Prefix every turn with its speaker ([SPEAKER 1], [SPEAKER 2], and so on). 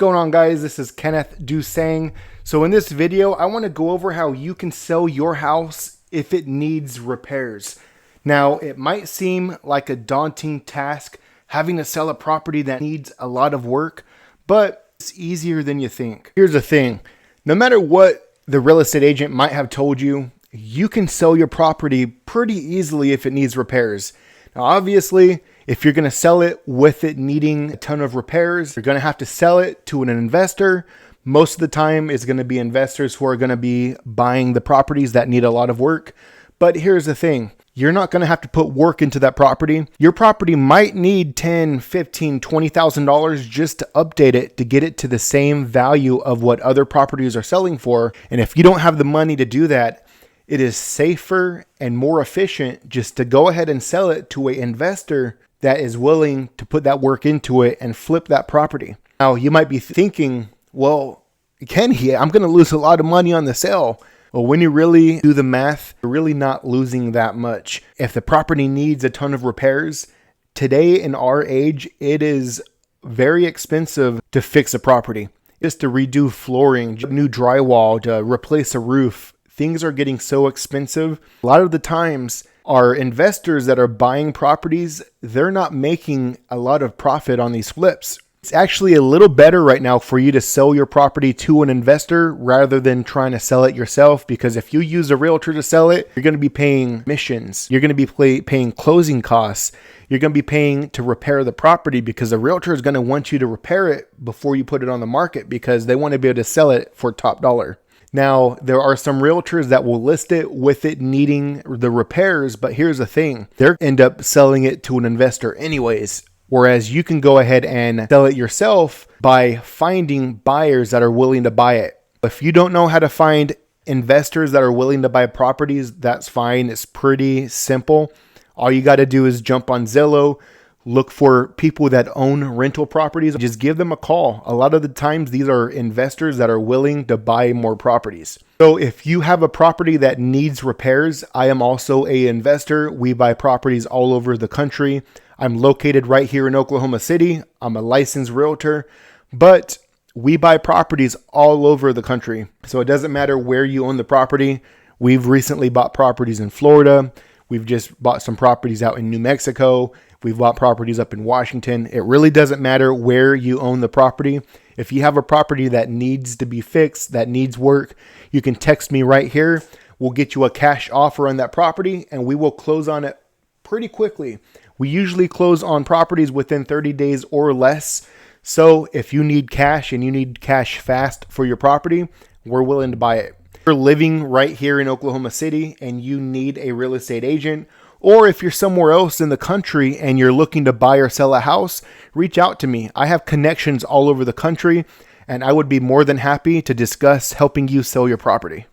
[SPEAKER 1] going on, guys? This is Kenneth Dusang. So in this video, I want to go over how you can sell your house if it needs repairs. Now, it might seem like a daunting task having to sell a property that needs a lot of work, but it's easier than you think. Here's the thing. No matter what the real estate agent might have told you, you can sell your property pretty easily if it needs repairs. Now, obviously, if you're going to sell it with it needing a ton of repairs, you're going to have to sell it to an investor. Most of the time, it's going to be investors who are going to be buying the properties that need a lot of work. But here's the thing. You're not going to have to put work into that property. Your property might need $10,000, $15,000, $20,000 just to update it to get it to the same value of what other properties are selling for. And if you don't have the money to do that, it is safer and more efficient just to go ahead and sell it to an investor that is willing to put that work into it and flip that property. Now, you might be thinking, well, Kenny, I'm going to lose a lot of money on the sale. Well, when you really do the math, you're really not losing that much. If the property needs a ton of repairs, today in our age, it is very expensive to fix a property. Just to redo flooring, new drywall, to replace a roof, things are getting so expensive. A lot of the times, our investors that are buying properties, they're not making a lot of profit on these flips. It's actually a little better right now for you to sell your property to an investor rather than trying to sell it yourself, because if you use a realtor to sell it, you're going to be paying commissions. You're going to be paying closing costs. You're going to be paying to repair the property because the realtor is going to want you to repair it before you put it on the market because they want to be able to sell it for top dollar. Now, there are some realtors that will list it with it needing the repairs, but here's the thing. They'll end up selling it to an investor anyways, whereas you can go ahead and sell it yourself by finding buyers that are willing to buy it. If you don't know how to find investors that are willing to buy properties, that's fine. It's pretty simple. All you got to do is jump on Zillow, look for people that own rental properties. Just give them a call. A lot of the times, these are investors that are willing to buy more properties. So if you have a property that needs repairs, I am also an investor. We buy properties all over the country. I'm located right here in Oklahoma City. I'm a licensed realtor, but we buy properties all over the country. So it doesn't matter where you own the property. We've recently bought properties in Florida. We've just bought some properties out in New Mexico. We've bought properties up in Washington. It really doesn't matter where you own the property. If you have a property that needs to be fixed, that needs work, you can text me right here. We'll get you a cash offer on that property and we will close on it pretty quickly. We usually close on properties within 30 days or less. So if you need cash and you need cash fast for your property, we're willing to buy it. If you're living right here in Oklahoma City and you need a real estate agent, or if you're somewhere else in the country and you're looking to buy or sell a house, reach out to me. I have connections all over the country and I would be more than happy to discuss helping you sell your property.